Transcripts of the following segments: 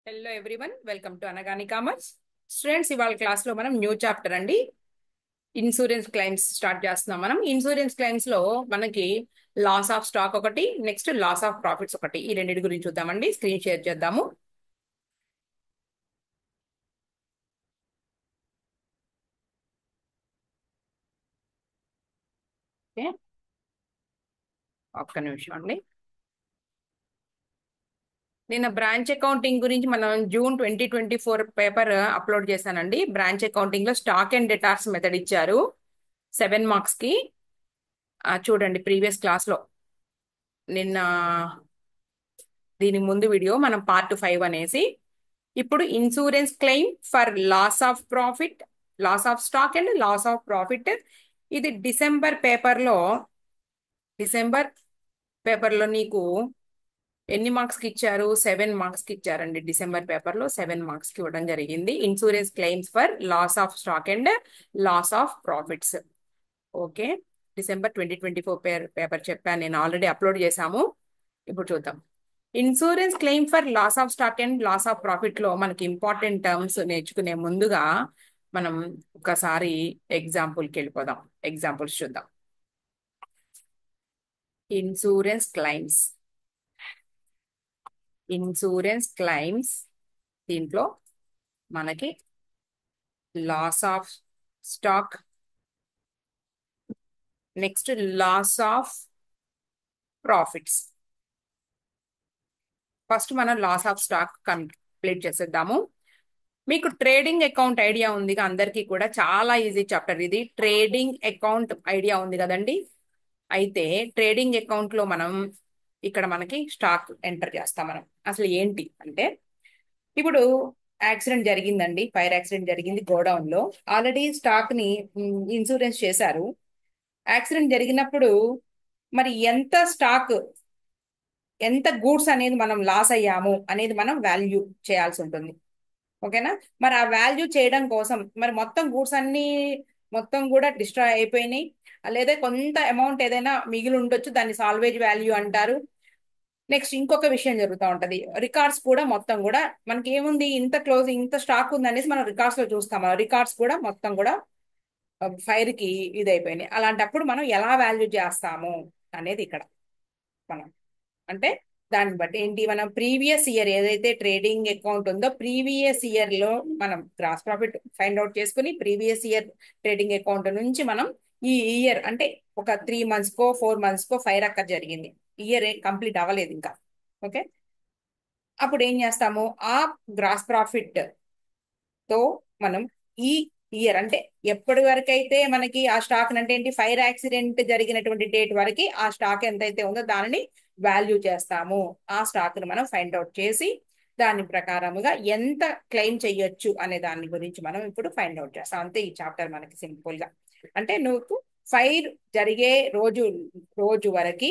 Hello everyone, welcome to Anagani commerce. Students, ఇవాళ class లో మనం న్యూ చాప్టర్ అండి ఇన్సూరెన్స్ క్లెయిమ్స్ స్టార్ట్ చేస్తున్నాం. మనం ఇన్సూరెన్స్ క్లెయిమ్స్ లో మనకి లాస్ ఆఫ్ స్టాక్ ఒకటి, నెక్స్ట్ లాస్ ఆఫ్ ప్రాఫిట్స్ ఒకటి, ఈ రెండింటి గురించి చూద్దామండి. స్క్రీన్ షేర్ చేద్దాము. ఓకే, ఒక్క నిమిషం అండి. నిన్న బ్రాంచ్ అకౌంటింగ్ గురించి మనం జూన్ 2024 పేపర్ అప్లోడ్ చేశానండి. బ్రాంచ్ అకౌంటింగ్ లో స్టాక్ అండ్ డెటార్స్ మెథడ్ ఇచ్చారు 7 మార్క్స్ కి. చూడండి ప్రీవియస్ క్లాస్ లో, నిన్న దీని ముందు వీడియో మనం పార్ట్ 5 అనేసి. ఇప్పుడు insurance claim for loss of profit, loss of stock and loss of profit. ఇది డిసెంబర్ పేపర్ లో నీకు ఎన్ని మార్క్స్ కి ఇచ్చారు? 7 మార్క్స్ కి ఇచ్చారండి. డిసెంబర్ పేపర్ లో 7 మార్క్స్ కి ఇవ్వడం జరిగింది. Insurance claims for loss of stock and loss of profits. Okay, December 2024 paper చెప్పాను నేను, ఆల్రెడీ అప్లోడ్ చేశాము. ఇప్పుడు చూద్దాం. Insurance claim for loss of stock and loss of profit లో మనకి ఇంపార్టెంట్ టర్మ్స్ నేర్చుకునే ముందుగా మనం ఒకసారి ఎగ్జాంపుల్కి వెళ్ళిపోదాం. ఎగ్జాంపుల్స్ చూద్దాం. ఇన్సూరెన్స్ క్లెయిమ్స్, దీంట్లో మనకి loss of stock, next loss of profits. First మనం లాస్ ఆఫ్ స్టాక్ కంప్లీట్ చేసేద్దాము. మీకు ట్రేడింగ్ అకౌంట్ ఐడియా ఉంది, అందరికీ కూడా చాలా ఈజీ చాప్టర్ ఇది. ట్రేడింగ్ అకౌంట్ ఐడియా ఉంది కదండి. అయితే ట్రేడింగ్ అకౌంట్ లో మనం ఇక్కడ మనకి స్టాక్ ఎంటర్ చేస్తాం. మనం అసలు ఏంటి అంటే, ఇప్పుడు యాక్సిడెంట్ జరిగిందండి, ఫైర్ యాక్సిడెంట్ జరిగింది గోడౌన్ లో. ఆల్రెడీ స్టాక్ ని ఇన్సూరెన్స్ చేశారు. యాక్సిడెంట్ జరిగినప్పుడు మరి ఎంత గూడ్స్ అనేది మనం లాస్ అయ్యాము అనేది మనం వాల్యూ చేయాల్సి ఉంటుంది. ఓకేనా? మరి ఆ వాల్యూ చేయడం కోసం మరి మొత్తం గూడ్స్ అన్ని మొత్తం కూడా డిస్ట్రాయ్ అయిపోయినాయి, లేదా కొంత అమౌంట్ ఏదైనా మిగిలి ఉండొచ్చు, దాన్ని సాల్వేజ్ వాల్యూ అంటారు. నెక్స్ట్ ఇంకొక విషయం జరుగుతూ ఉంటది, రికార్డ్స్ కూడా మొత్తం కూడా మనకి ఏముంది, ఇంత స్టాక్ ఉంది అనేసి మనం రికార్డ్స్ లో చూస్తాం. ఆ రికార్డ్స్ కూడా మొత్తం కూడా ఫైర్ కి ఇదైపోయినాయి. అలాంటప్పుడు మనం ఎలా వాల్యూ చేస్తాము అనేది ఇక్కడ మనం, అంటే దాన్ని బట్టి ఏంటి, మనం ప్రీవియస్ ఇయర్ ఏదైతే ట్రేడింగ్ అకౌంట్ ఉందో ప్రీవియస్ ఇయర్ లో మనం గ్రాస్ ప్రాఫిట్ ఫైండ్ అవుట్ చేసుకుని, ప్రీవియస్ ఇయర్ ట్రేడింగ్ అకౌంట్ నుంచి మనం ఈ ఇయర్ అంటే ఒక 3 months కో 4 months కో ఫైర్ అక్కర్ జరిగింది, ఇయర్ కంప్లీట్ అవ్వలేదు ఇంకా. ఓకే, అప్పుడు ఏం చేస్తాము, ఆ గ్రాస్ ప్రాఫిట్ తో మనం ఈ ఇయర్ అంటే ఎప్పటి వరకు అయితే మనకి ఆ స్టాక్ అంటే ఏంటి, ఫైర్ యాక్సిడెంట్ జరిగినటువంటి డేట్ వరకు ఆ స్టాక్ ఎంతైతే ఉందో దానిని వాల్యూ చేస్తాము. ఆ స్టాక్ ని మనం ఫైండ్ అవుట్ చేసి దాని ప్రకారముగా ఎంత క్లెయిమ్ చెయ్యొచ్చు అనే దాని గురించి మనం ఇప్పుడు ఫైండ్ అవుట్ చేస్తాం. అంతే ఈ చాప్టర్ మనకి సింపుల్ గా. అంటే నువ్వు ఫైర్ జరిగే రోజు వరకు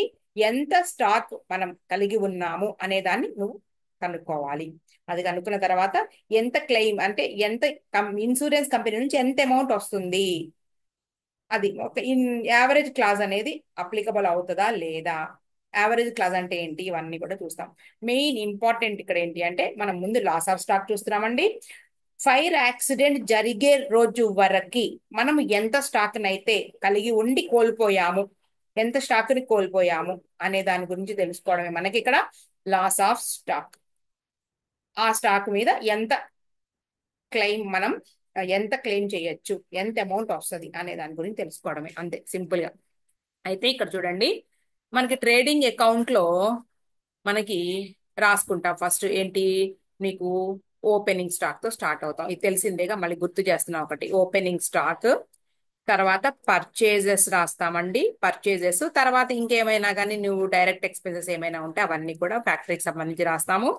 ఎంత స్టాక్ మనం కలిగి ఉన్నాము అనే దాన్ని నువ్వు కనుక్కోవాలి. అది కనుక్కున్న తర్వాత ఎంత క్లెయిమ్ అంటే ఎంత ఇన్సూరెన్స్ కంపెనీ నుంచి ఎంత అమౌంట్ వస్తుంది, అది ఒక యావరేజ్ క్లాజ్ అనేది అప్లికబుల్ అవుతుందా లేదా, యావరేజ్ క్లాజ్ అంటే ఏంటి, ఇవన్నీ కూడా చూస్తాం. మెయిన్ ఇంపార్టెంట్ ఇక్కడ ఏంటి అంటే, మనం ముందు లాస్ ఆఫ్ స్టాక్ చూస్తున్నామండి. ఫైర్ యాక్సిడెంట్ జరిగే రోజు వరకు మనం ఎంత స్టాక్ అయితే కలిగి ఉండి కోల్పోయాము, ఎంత స్టాక్ ని కోల్పోయాము అనే దాని గురించి తెలుసుకోవడమే మనకి ఇక్కడ లాస్ ఆఫ్ స్టాక్. ఆ స్టాక్ మీద మనం ఎంత క్లెయిమ్ చేయొచ్చు, ఎంత అమౌంట్ వస్తుంది అనే దాని గురించి తెలుసుకోవడమే, అంతే సింపుల్ గా. అయితే ఇక్కడ చూడండి, మనకి ట్రేడింగ్ అకౌంట్ లో మనకి రాసుకుంటాం. ఫస్ట్ ఏంటి, మీకు ఓపెనింగ్ స్టాక్ తో స్టార్ట్ అవుతాం. ఇది తెలిసిందేగా, మళ్ళీ గుర్తు చేస్తున్నాం. ఒకటి ఓపెనింగ్ స్టాక్, తర్వాత పర్చేజెస్ రాస్తామండి. పర్చేజెస్ తర్వాత ఇంకేమైనా కానీ నువ్వు డైరెక్ట్ ఎక్స్పెన్సెస్ ఏమైనా ఉంటే అవన్నీ కూడా ఫ్యాక్టరీకి సంబంధించి రాస్తాము.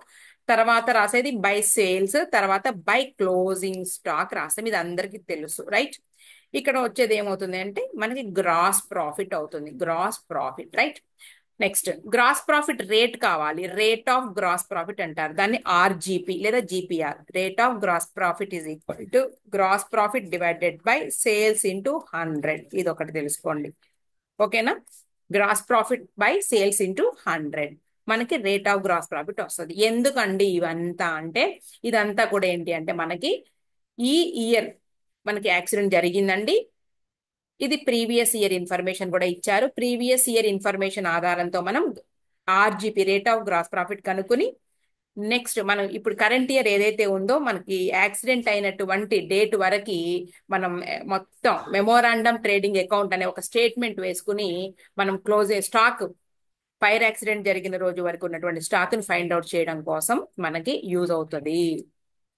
తర్వాత రాసేది బై సేల్స్, తర్వాత బై క్లోజింగ్ స్టాక్ రాస్తాం. ఇది అందరికీ తెలుసు, రైట్? ఇక్కడ వచ్చేది ఏమవుతుంది అంటే మనకి గ్రాస్ ప్రాఫిట్ అవుతుంది, gross profit, right? Next gross profit rate కావాలి, రేట్ ఆఫ్ గ్రాస్ ప్రాఫిట్ అంటారు దాన్ని, ఆర్జీపీ లేదా GPR. Rate of gross profit is equal to gross profit divided by sales into 100. ఇది ఒకటి తెలుసుకోండి, ఓకేనా? Gross profit by sales into 100. మనకి rate of gross profit వస్తుంది. ఎందుకండి ఇవంతా అంటే, ఇదంతా కూడా ఏంటి అంటే మనకి ఈ ఇయర్ మనకి యాక్సిడెంట్ జరిగిందండి. ఇది ప్రీవియస్ ఇయర్ ఇన్ఫర్మేషన్ కూడా ఇచ్చారు. ప్రీవియస్ ఇయర్ ఇన్ఫర్మేషన్ ఆధారంతో మనం ఆర్జిపి రేట్ ఆఫ్ గ్రాస్ ప్రాఫిట్ కనుక్కుని నెక్స్ట్ మనం ఇప్పుడు కరెంట్ ఇయర్ ఏదైతే ఉందో మనకి యాక్సిడెంట్ అయినటువంటి డేట్ వరకు మనం మొత్తం మెమోరాండమ్ ట్రేడింగ్ అకౌంట్ అనే ఒక స్టేట్మెంట్ వేసుకుని మనం క్లోజ్ స్టాక్ ఫైర్ యాక్సిడెంట్ జరిగిన రోజు వరకు ఉన్నటువంటి స్టాక్ ని ఫైండ్ అవుట్ చేయడం కోసం మనకి యూజ్ అవుతుంది.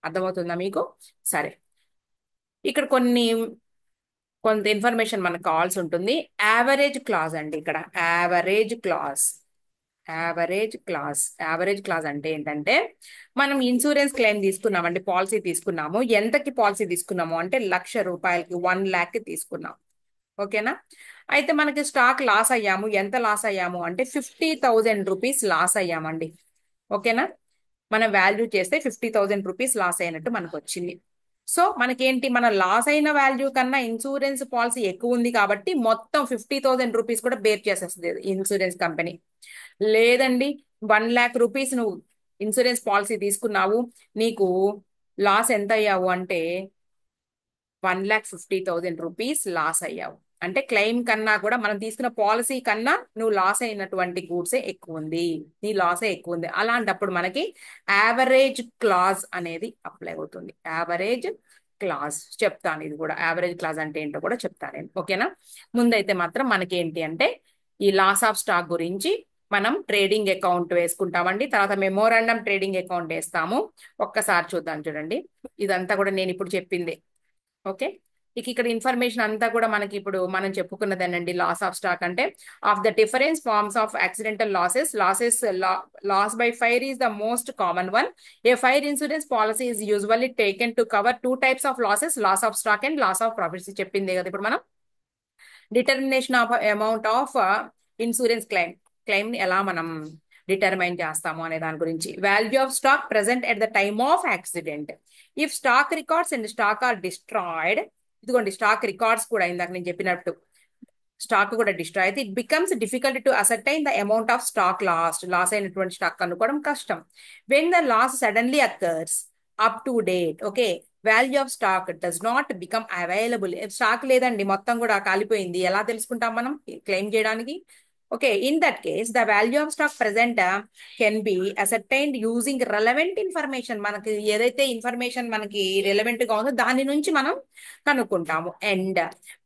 అర్థమవుతుందా మీకు? సరే, ఇక్కడ కొంత ఇన్ఫర్మేషన్ మనకు కావాల్సి ఉంటుంది. యావరేజ్ క్లాజ్ అండి. ఇక్కడ యావరేజ్ క్లాజ్, యావరేజ్ క్లాజ్ అంటే ఏంటంటే మనం ఇన్సూరెన్స్ క్లెయిమ్ తీసుకున్నామండి, పాలసీ తీసుకున్నాము. ఎంతకి పాలసీ తీసుకున్నాము అంటే 1,00,000 రూపాయలకి, 1 lakh కి తీసుకున్నాం. ఓకేనా? అయితే మనకి స్టాక్ లాస్ అయ్యాము. ఎంత లాస్ అయ్యాము అంటే 50,000 రూపీస్ లాస్ అయ్యామండి. ఓకేనా? మనం వాల్యూ చేస్తే 50,000 రూపీస్ లాస్ అయినట్టు మనకు వచ్చింది. సో మనకేంటి, మన లాస్ అయిన వాల్యూ కన్నా ఇన్సూరెన్స్ పాలసీ ఎక్కువ ఉంది కాబట్టి మొత్తం 50,000 రూపీస్ కూడా బేర్ చేసేస్తుంది ఇన్సూరెన్స్ కంపెనీ. లేదండి, 1 lakh రూపీస్ నువ్వు ఇన్సూరెన్స్ పాలసీ తీసుకున్నావు, నీకు లాస్ ఎంత అయ్యావు అంటే 1,50,000 రూపీస్ లాస్ అయ్యావు. అంటే క్లెయిమ్ కన్నా కూడా మనం తీసుకున్న పాలసీ కన్నా నువ్వు లాస్ అయినటువంటి గూడ్సే ఎక్కువ ఉంది, నీ లాసే ఎక్కువ ఉంది. అలాంటప్పుడు మనకి యావరేజ్ క్లాజ్ అనేది అప్లై అవుతుంది. యావరేజ్ క్లాజ్ చెప్తాను, ఇది కూడా యావరేజ్ క్లాజ్ అంటే ఏంటో కూడా చెప్తాను నేను. ఓకేనా? ముందైతే మాత్రం మనకి ఏంటి అంటే ఈ లాస్ ఆఫ్ స్టాక్ గురించి మనం ట్రేడింగ్ అకౌంట్ వేసుకుంటామండి. తర్వాత మెమోరాండమ్ ట్రేడింగ్ అకౌంట్ వేస్తాము. ఒక్కసారి చూద్దాం చూడండి. ఇదంతా కూడా నేను ఇప్పుడు చెప్పింది. ఓకే, ఇక ఇక్కడ ఇన్ఫర్మేషన్ అంతా కూడా మనకి ఇప్పుడు మనం చెప్పుకున్నదేనండి. లాస్ ఆఫ్ స్టాక్ అంటే of the difference forms of accidental loss by fire is the most common one. A fire insurance policy is usually taken to cover 2 types of losses, loss of stock and loss of profits. చెప్పిందే కదా ఇప్పుడు మనం. Determination of amount of insurance claim ని ఎలా మనం determine చేస్తాము అనే దాని గురించి. Value of stock present at the time of accident. If stock records and stock are destroyed, ఇదిగోండి స్టాక్ రికార్డ్స్ కూడా ఇందాక నేను చెప్పినట్టు స్టాక్ కూడా డిస్ట్రాయ్ అయితే it becomes difficult to ascertain the amount of stock loss అయినటువంటి స్టాక్ కనుక్కోవడం కష్టం. When the loss suddenly occurs up to date, okay, value of stock does not become available. Stock లేదండి, మొత్తం కూడా కాలిపోయింది, ఎలా తెలుసుకుంటాం మనం క్లెయిమ్ చేయడానికి? Okay, in that case the value of stock present can be ascertained using relevant information. మనకి ఏదైతే ఇన్ఫర్మేషన్ మనకి రెలవెంట్ గా ఉందో దాని నుంచి మనం కనుక్కుంటాము. And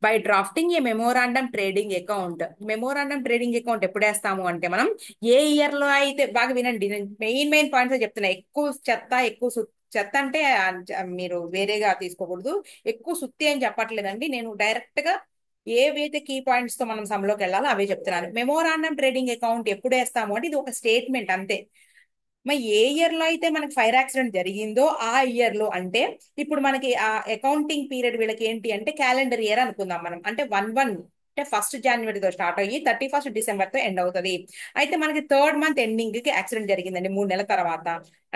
by drafting A memorandum trading account. Memorandum trading account ఎప్పుడు వేస్తాము అంటే మనం ఏ ఇయర్ లో అయితే, బాగా వినండి, మెయిన్ పాయింట్స్ చెప్తున్నా. చెత్త అంటే మీరు వేరేగా తీసుకోకూడదు. ఎక్కువ సుత్తి అని చెప్పట్లేదండి, నేను డైరెక్ట్ గా ఏవైతే కీ పాయింట్స్ తో మనం సమ్లోకి వెళ్ళాలో అవే చెప్తున్నాను. మెమోరాండమ్ ట్రేడింగ్ అకౌంట్ ఎప్పుడు వేస్తాము అంటే ఇది ఒక స్టేట్మెంట్ అంతే. మరి ఏ ఇయర్ లో అయితే మనకి ఫైర్ యాక్సిడెంట్ జరిగిందో ఆ ఇయర్ లో, అంటే ఇప్పుడు మనకి ఆ అకౌంటింగ్ పీరియడ్ వీళ్ళకి ఏంటి అంటే క్యాలెండర్ ఇయర్ అనుకుందాం మనం. అంటే 1/1 అంటే 1st January స్టార్ట్ అయ్యి 31st December తో ఎండ్ అవుతుంది. అయితే మనకి థర్డ్ మంత్ ఎండింగ్ కి యాక్సిడెంట్ జరిగిందండి 3 నెలల తర్వాత.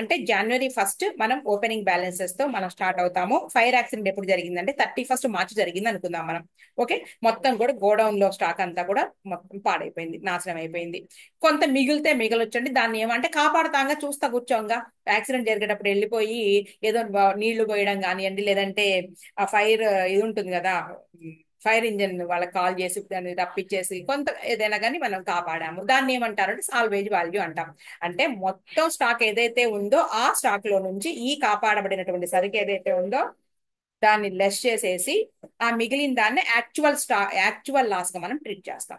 అంటే January 1st మనం ఓపెనింగ్ బ్యాలెన్సెస్ తో మనం స్టార్ట్ అవుతాము. ఫైర్ యాక్సిడెంట్ ఎప్పుడు జరిగిందంటే 31st March జరిగింది అనుకుందాం మనం. ఓకే, మొత్తం కూడా గోడౌన్ లో స్టాక్ అంతా కూడా మొత్తం పాడైపోయింది, నాశనం అయిపోయింది. కొంత మిగిలితే మిగలొచ్చండి, దాన్ని ఏమంటే కాపాడుతాంగా చూస్తా కూర్చోంగా. యాక్సిడెంట్ జరిగేటప్పుడు వెళ్ళిపోయి ఏదో నీళ్లు పోయడం కానివ్వండి, లేదంటే ఆ ఫైర్ ఇది ఉంటుంది కదా, ఫైర్ ఇంజన్ వాళ్ళకి కాల్ చేసి దాన్ని రప్పించేసి కొంత ఏదైనా కానీ మనం కాపాడాము, దాన్ని ఏమంటారంటే సాల్వేజ్ వాల్యూ అంటాం. అంటే మొత్తం స్టాక్ ఏదైతే ఉందో ఆ స్టాక్ లో నుంచి ఈ కాపాడబడినటువంటి సరుకు ఏదైతే ఉందో దాన్ని లెస్ చేసేసి ఆ మిగిలిన దాన్ని యాక్చువల్ లాస్ గా మనం ట్రీట్ చేస్తాం.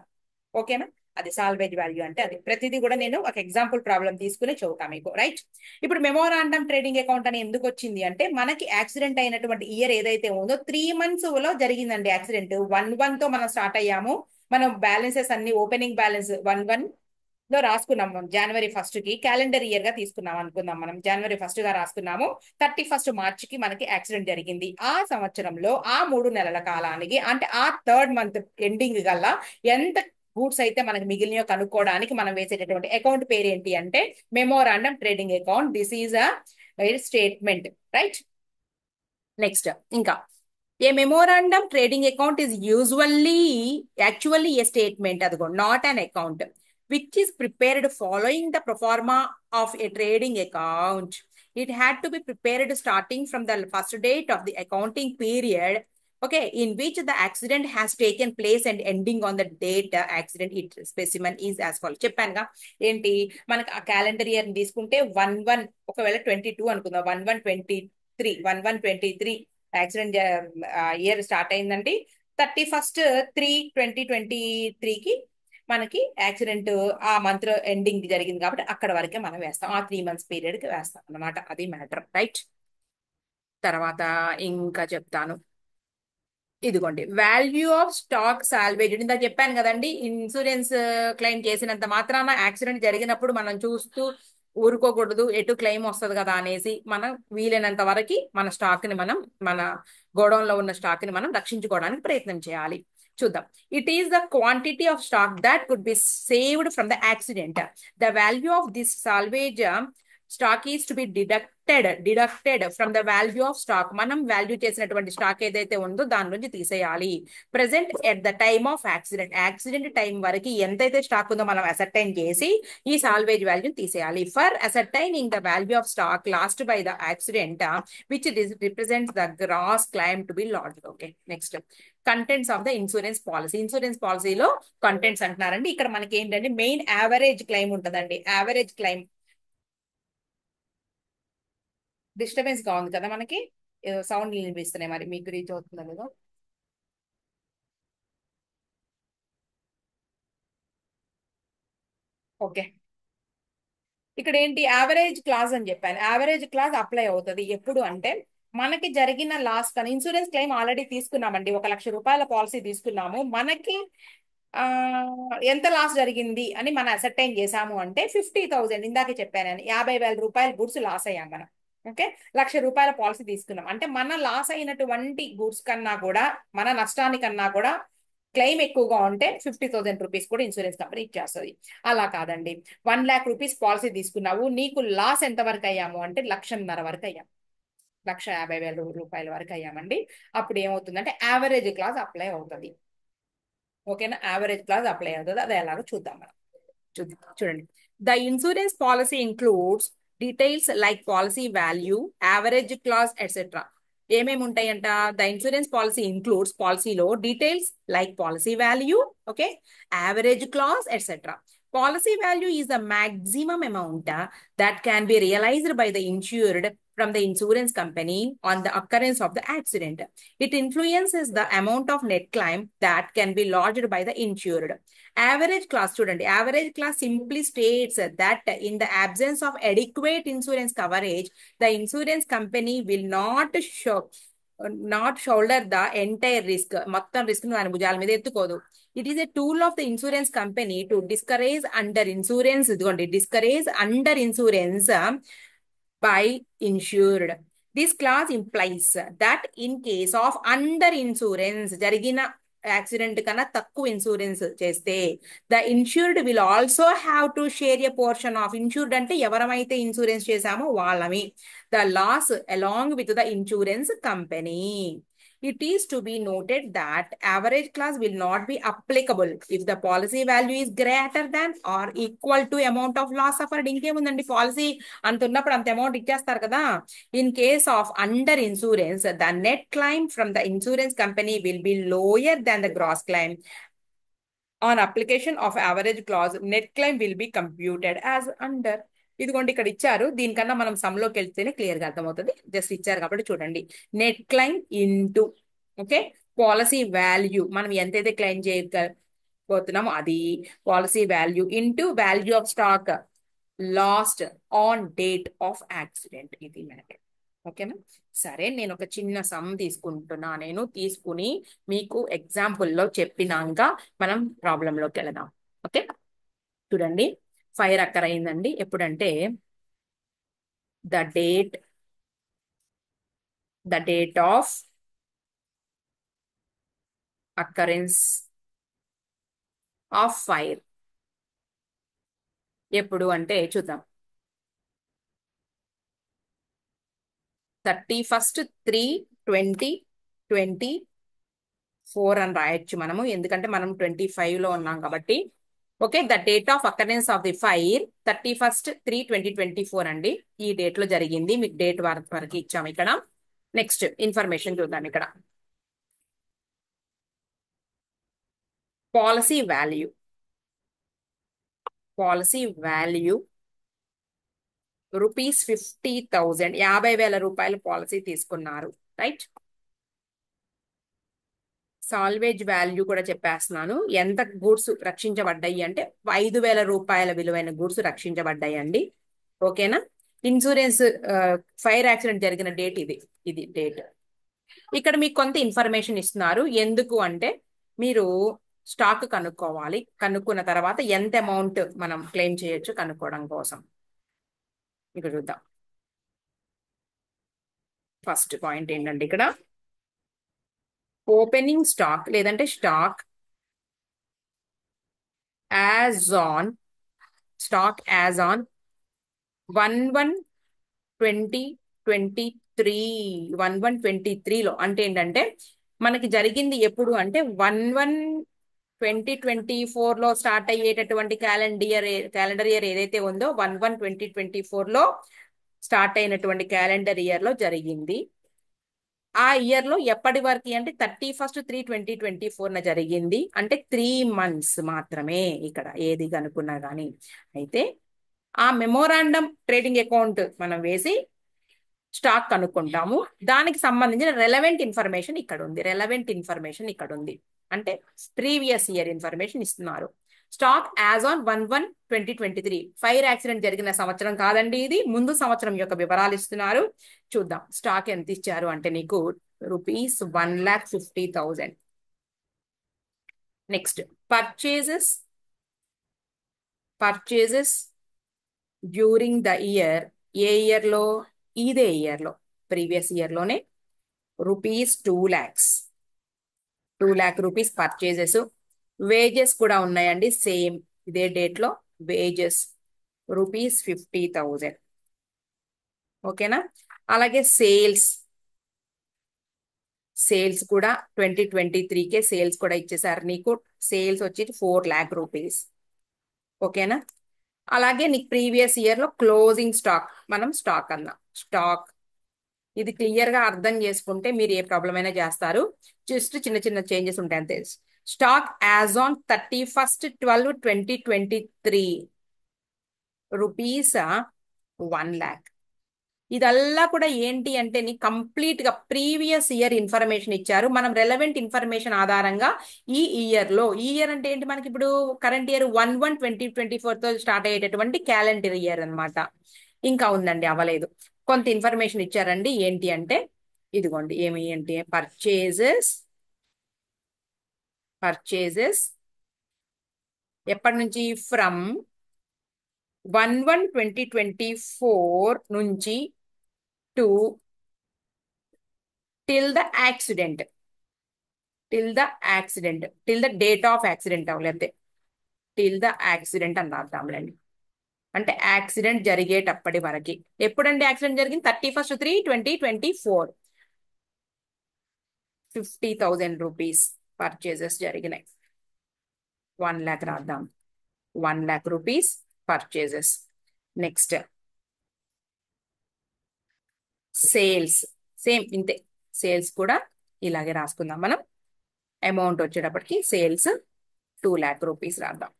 ఓకేనా? అది సాల్వేజ్ వాల్యూ అంటే అది. ప్రతిదీ కూడా నేను ఒక ఎగ్జాంపుల్ ప్రాబ్లం తీసుకుని చెబుతా మీకు, రైట్? ఇప్పుడు మెమోరాండమ్ ట్రేడింగ్ అకౌంట్ అని ఎందుకు వచ్చింది అంటే మనకి యాక్సిడెంట్ అయినటువంటి ఇయర్ ఏదైతే ఉందో 3 months లో జరిగిందండి యాక్సిడెంట్. 1/1 తో మనం స్టార్ట్ అయ్యాము. మనం బ్యాలెన్సెస్ అన్ని ఓపెనింగ్ బ్యాలెన్స్ 1/1 లో రాసుకున్నాం. January 1st కి క్యాలెండర్ ఇయర్ గా తీసుకున్నాం అనుకుందాం. మనం January 1st గా రాసుకున్నాము. 31st March కి మనకి యాక్సిడెంట్ జరిగింది. ఆ సంవత్సరంలో ఆ 3 నెలల కాలానికి అంటే ఆ థర్డ్ మంత్ ఎండింగ్ గల్లా ఎంత గూడ్స్ అయితే మనకి మిగిలినయో కనుక్కోవడానికి మనం వేసేటటువంటి అకౌంట్ పేరు ఏంటి అంటే memorandum trading account. This is a statement, right? Next ఇంకా a memorandum trading account is actually a statement, అదిగో not an account. which is prepared following the pro forma of a trading account. It had to be prepared starting from the first date of the accounting period, okay, in which the accident has taken place and ending on the date the accident it specimen is as follows. చెప్పానుగా ఏంటి మనకు ఆ calendar year తీసుకుంటే 1/1 ఒకవేళ 22 అనుకుందాం, 1/1/23 accident year start అయిందండి. 31/3/2023కి మనకి accident ఆ మంత్ ఎండింగ్ జరిగింది కాబట్టి అక్కడ వరకే మనం వేస్తాం, ఆ 3 months పీరియడ్ కి వేస్తాం అన్నమాట. అది మ్యాటర్, రైట్. తర్వాత ఇంకా చెప్తాను. ఇదిగోండి వాల్యూ ఆఫ్ స్టాక్ సాల్వేజ్. ఇందాక చెప్పాను కదండి, ఇన్సూరెన్స్ క్లెయిమ్ చేసినంత మాత్రాన యాక్సిడెంట్ జరిగినప్పుడు మనం చూస్తూ ఊరుకోకూడదు, ఎటు క్లెయిమ్ వస్తుంది కదా అనేసి మనం వీలైనంత వరకు మన స్టాక్ ని మనం మన గోడౌన్ లో ఉన్న స్టాక్ ని మనం రక్షించుకోవడానికి ప్రయత్నం చేయాలి. చూద్దాం. It is the quantity of stock that could be saved from the accident. The value of this salvage stock is to be deducted from the value of stock. మనం వాల్యూ చేసినటువంటి స్టాక్ ఏదైతే ఉందో దాని నుంచి తీసేయాలి. Present at the time of accident, accident time వరకు ఎంతైతే stock ఉందో మనం అసర్టైన్ చేసి ఈ సాల్వేజ్ వాల్యూ తీసేయాలి. For ascertaining the value of stock lost by the accident which represents the gross claim to be lodged. Okay, next contents of the insurance policy. ఇన్సూరెన్స్ పాలసీలో contents అంటున్నారండి. ఇక్కడ మనకి ఏంటంటే మెయిన్ యావరేజ్ క్లైమ్ ఉంటుందండి. Average claim disturbance గా ఉంది కదా మనకి, ఏదో సౌండ్ వినిపిస్తున్నాయి, మరి మీకు రీచ్ అవుతుందో లేదో. ఓకే, ఇక్కడ ఏంటి యావరేజ్ క్లాస్ అని చెప్పాను. యావరేజ్ క్లాస్ అప్లై అవుతుంది ఎప్పుడు అంటే మనకి జరిగిన లాస్ కానీ ఇన్సూరెన్స్ క్లెయిమ్ ఆల్రెడీ తీసుకున్నామండి, 1,00,000 రూపాయల పాలసీ తీసుకున్నాము, మనకి ఆ ఎంత లాస్ జరిగింది అని మనం అసర్టైన్ చేసాము అంటే 50,000. ఇందాకే చెప్పానని 50,000 రూపాయల గుడ్స్ లాస్ అయ్యాం మనం. ఓకే, 1,00,000 రూపాయల పాలసీ తీసుకున్నాం అంటే మన లాస్ అయినటువంటి గూడ్స్ కన్నా కూడా మన నష్టానికన్నా కూడా క్లెయిమ్ ఎక్కువగా ఉంటే 50,000 రూపీస్ కూడా ఇన్సూరెన్స్ కంపెనీ ఇచ్చేస్తుంది. అలా కాదండి, 1,00,000 రూపీస్ పాలసీ తీసుకున్నావు, నీకు లాస్ ఎంత వరకు అయ్యాము అంటే 1,50,000 వరకు అయ్యాం, 1,50,000 వరకు అయ్యామండి. అప్పుడు ఏమవుతుందంటే యావరేజ్ క్లాస్ అప్లై అవుతుంది. ఓకేనా, యావరేజ్ క్లాస్ అప్లై అవుతుంది. అది ఎలాగో చూద్దాం మనం. చూడండి. The insurance policy includes details like policy value, average class etcetera. ఏమేమి ఉంటాయంట? ద ఇన్సూరెన్స్ పాలసీ ఇంక్లూడ్స్, పాలసీలో details like policy value, okay, average class etcetera. Policy value is the maximum amount that can be realized by the insured from the insurance company on the occurrence of the accident. It influences the amount of net claim that can be lodged by the insured. Average class, student, average class simply states that in the absence of adequate insurance coverage, the insurance company will not shoulder the entire risk. మొత్తం risk దాని భుజాల మీద ఎత్తుకోదు. It is a tool of the insurance company to discourage under insurance. ఇదిగోండి, discourage under insurance by insured. This clause implies that in case of under insurance జరిగిన accident కన్నా తక్కువ insurance చేస్తే the insured will also have to share a portion of. Insured అంటే ఎవరమైతే insurance చేశామో వాళ్ళమి, the loss along with the insurance company. It is to be noted that average class will not be applicable if the policy value is greater than or equal to amount of loss suffered. ఇంకేముందండి, policy అంత ఉన్నప్పుడు అంత amount ఇచ్చేస్తారు కదా. In case of under insurance the net claim from the insurance company will be lower than the gross claim. On application of average clause net claim will be computed as under. ఇదిగోండి ఇక్కడ ఇచ్చారు, దీనికన్నా మనం సమ్లోకి వెళ్తేనే clear గా అర్థమవుతుంది. Just ఇచ్చారు కాబట్టి చూడండి. Net claim into, okay, policy value మనం ఎంతైతే క్లెయిమ్ చేయబోతున్నామో అది, policy value into value of stock last on date of accident. ఇది మ్యాటర్. ఓకేనా, సరే నేను ఒక చిన్న సమ్ తీసుకుంటున్నా, నేను తీసుకుని మీకు ఎగ్జాంపుల్లో చెప్పినాక మనం ప్రాబ్లంలోకి వెళదాం. ఓకే, చూడండి. ఫైర్ అక్కర్ అయిందండి ఎప్పుడంటే the date of occurrence of fire ఎప్పుడు అంటే చూద్దాం. 31/3/2024 అని రాయొచ్చు మనము, ఎందుకంటే మనం 25లో ఉన్నాం కాబట్టి. Okay, the date of occurrence of the fire 31/3/2024 అండి. ఈ డేట్ లో జరిగింది. మీకు డేట్ వరకు ఇచ్చాము ఇక్కడ. నెక్స్ట్ ఇన్ఫర్మేషన్ చూద్దాం ఇక్కడ. Policy value. పాలసీ వాల్యూ ₹50,000, 50,000 రూపాయలు పాలసీ తీసుకున్నారు. రైట్. సాల్వేజ్ వాల్యూ కూడా చెప్పేస్తున్నాను. ఎంత గూడ్స్ రక్షించబడ్డాయి అంటే 5,000 రూపాయల విలువైన గూడ్స్ రక్షించబడ్డాయి అండి. ఓకేనా. ఇన్సూరెన్స్, ఫైర్ యాక్సిడెంట్ జరిగిన డేట్ ఇది. ఇది డేట్. ఇక్కడ మీకు కొంత ఇన్ఫర్మేషన్ ఇస్తున్నారు. ఎందుకు అంటే మీరు స్టాక్ కనుక్కోవాలి. కనుక్కున్న తర్వాత ఎంత అమౌంట్ మనం క్లెయిమ్ చేయొచ్చు కనుక్కోవడం కోసం. ఇక్కడ చూద్దాం. ఫస్ట్ పాయింట్ ఏంటంటే ఇక్కడ ఓపెనింగ్ స్టాక్ లేదంటే stock as on, stock as on 1/1/2023, 1/1/23లో అంటే ఏంటంటే మనకి జరిగింది ఎప్పుడు అంటే 1/1/2024లో స్టార్ట్ అయ్యేటటువంటి క్యాలెండర్ ఇయర్ ఏదైతే ఉందో 1/1/2024లో స్టార్ట్ అయినటువంటి క్యాలెండర్ ఇయర్ లో జరిగింది. ఆ ఇయర్ లో ఎప్పటి వరకు అంటే 31/3/2024 జరిగింది. అంటే 3 months మాత్రమే ఇక్కడ ఏది కనుక్కున్నా కానీ. అయితే ఆ మెమోరాండం ట్రేడింగ్ అకౌంట్ మనం వేసి స్టాక్ కనుక్కుంటాము. దానికి సంబంధించిన రెలవెంట్ ఇన్ఫర్మేషన్ ఇక్కడ ఉంది. రెలవెంట్ ఇన్ఫర్మేషన్ ఇక్కడ ఉంది. అంటే ప్రీవియస్ ఇయర్ ఇన్ఫర్మేషన్ ఇస్తున్నారు. Stock as on 1/1/2023, fire accident జరిగిన సంవత్సరం కాదండి ఇది, ముందు సంవత్సరం యొక్క వివరాలు ఇస్తున్నారు. చూద్దాం స్టాక్ ఎంత ఇచ్చారు అంటే నీకు ₹1,50,000. Next purchases. Purchases during the year. A year లో? ఇదే ఇయర్ లో, ప్రీవియస్ ఇయర్ లోనే ₹2 lakhs. 2 lakh rupees purchases. Wages కూడా ఉన్నాయండి సేమ్ ఇదే డేట్ లో. వేజెస్ ₹50,000. ఓకేనా. అలాగే సేల్స్. సేల్స్ కూడా 2023కే సేల్స్ కూడా ఇచ్చేసారు నీకు. సేల్స్ వచ్చి 4 lakh రూపీస్. ఓకేనా. అలాగే నీకు ప్రీవియస్ ఇయర్ లో క్లోజింగ్ స్టాక్, మనం స్టాక్ అన్నాం. స్టాక్ ఇది క్లియర్ గా అర్థం చేసుకుంటే మీరు ఏ ప్రాబ్లం అయినా చేస్తారు. జస్ట్ చిన్న చిన్న చేంజెస్ ఉంటాయి అంతే. Stock as on 31/12/2023 rupees 1 lakh. ఇదల్లా కూడా ఏంటి అంటే నీ కంప్లీట్ గా ప్రీవియస్ ఇయర్ ఇన్ఫర్మేషన్ ఇచ్చారు. మనం రెలవెంట్ ఇన్ఫర్మేషన్ ఆధారంగా ఈ ఇయర్ లో, ఈ ఇయర్ అంటే ఏంటి మనకి ఇప్పుడు కరెంట్ ఇయర్ 1/1/2024తో స్టార్ట్ అయ్యేటటువంటి క్యాలెండర్ ఇయర్ అన్నమాట. ఇంకా ఉందండి, అవ్వలేదు. కొంత ఇన్ఫర్మేషన్ ఇచ్చారండి. ఏంటి అంటే ఇదిగోండి, ఏమి అంటే పర్చేజెస్. పర్చేజెస్ ఎప్పటి నుంచి? ఫ్రమ్ 1/1/2024 నుంచి to till the accident. Till the accident, till the date of accident అవ్వలేకపోతే టిల్ ద యాక్సిడెంట్ అని రాద్దాంలేండి. అంటే యాక్సిడెంట్ జరిగేటప్పటి వరకు. ఎప్పుడంటే యాక్సిడెంట్ జరిగింది? 31/3/2024. 50,000 రూపీస్ పర్చేజెస్ జరిగినాయి. 1 lakh రాద్దాం. 1 lakh rupees purchases. Next sales. Same ఇంతే. సేల్స్ కూడా ఇలాగే రాసుకుందాం మనం. అమౌంట్ వచ్చేటప్పటికి సేల్స్ 2 lakh రూపీస్ రాద్దాం.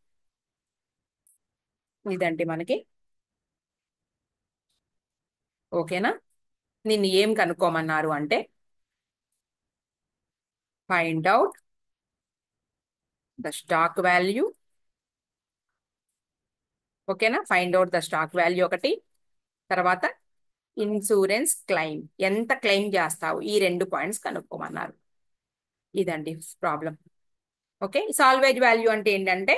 ఇదండి మనకి. ఓకేనా. నిన్ను ఏం కనుక్కోమన్నారు అంటే find out the stock value. ఓకేనా. Find out the stock value ఒకటి. తర్వాత ఇన్సూరెన్స్ క్లెయిమ్, ఎంత క్లెయిమ్ చేస్తావు, ఈ 2 పాయింట్స్ కనుక్కోమన్నారు. ఇదండి ప్రాబ్లం. ఓకే. సాల్వేజ్ వాల్యూ అంటే ఏంటంటే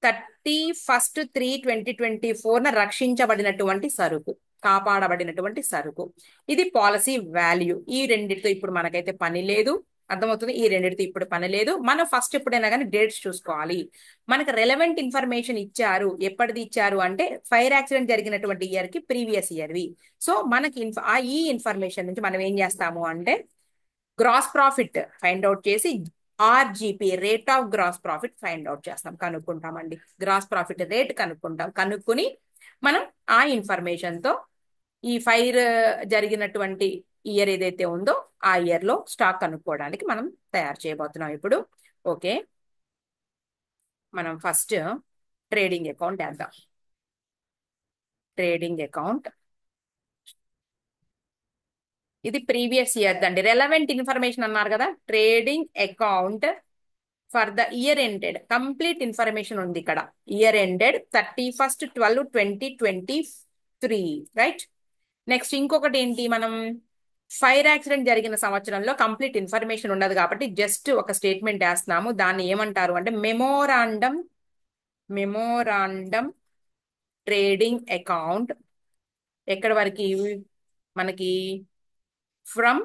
31/3/2024 రక్షించబడినటువంటి సరుకు, కాపాడబడినటువంటి సరుకు. ఇది పాలసీ వాల్యూ. ఈ రెండిటితో ఇప్పుడు మనకైతే పని లేదు. అర్థమవుతుంది. ఈ రెండిటితో ఇప్పుడు పని లేదు. మనం ఫస్ట్ ఎప్పుడైనా కానీ డేట్స్ చూసుకోవాలి. మనకు రెలవెంట్ ఇన్ఫర్మేషన్ ఇచ్చారు. ఎప్పటిది ఇచ్చారు అంటే ఫైర్ యాక్సిడెంట్ జరిగినటువంటి ఇయర్ కి ప్రీవియస్ ఇయర్వి. సో మనకి ఈ ఇన్ఫర్మేషన్ నుంచి మనం ఏం చేస్తాము అంటే గ్రాస్ ప్రాఫిట్ ఫైండ్ అవుట్ చేసి RGP, rate of gross profit find out చేస్తాం, కనుక్కుంటామండి. గ్రాస్ ప్రాఫిట్ రేట్ కనుక్కుంటాం. కనుక్కుని మనం ఆ ఇన్ఫర్మేషన్ తో ఈ ఫైర్ జరిగినటువంటి ఇయర్ ఏదైతే ఉందో ఆ ఇయర్ లో స్టాక్ కనుక్కోవడానికి మనం తయారు చేయబోతున్నాం ఇప్పుడు. ఓకే, మనం ఫస్ట్ ట్రేడింగ్ అకౌంట్ వేద్దాం. ట్రేడింగ్ అకౌంట్ ఇది ప్రీవియస్ ఇయర్ దండి. రెలవెంట్ ఇన్ఫర్మేషన్ అన్నారు కదా, trading account for the year ended, complete information ఉంది ఇక్కడ. Year ended 31/12/2023, right. నెక్స్ట్ ఇంకొకటి ఏంటి, మనం ఫైర్ యాక్సిడెంట్ జరిగిన సంవత్సరంలో కంప్లీట్ ఇన్ఫర్మేషన్ ఉండదు కాబట్టి జస్ట్ ఒక స్టేట్మెంట్ వేస్తున్నాము. దాన్ని ఏమంటారు అంటే మెమోరాండం, మెమోరాండం ట్రేడింగ్ అకౌంట్. ఎక్కడి వరకు మనకి ఫ్రమ్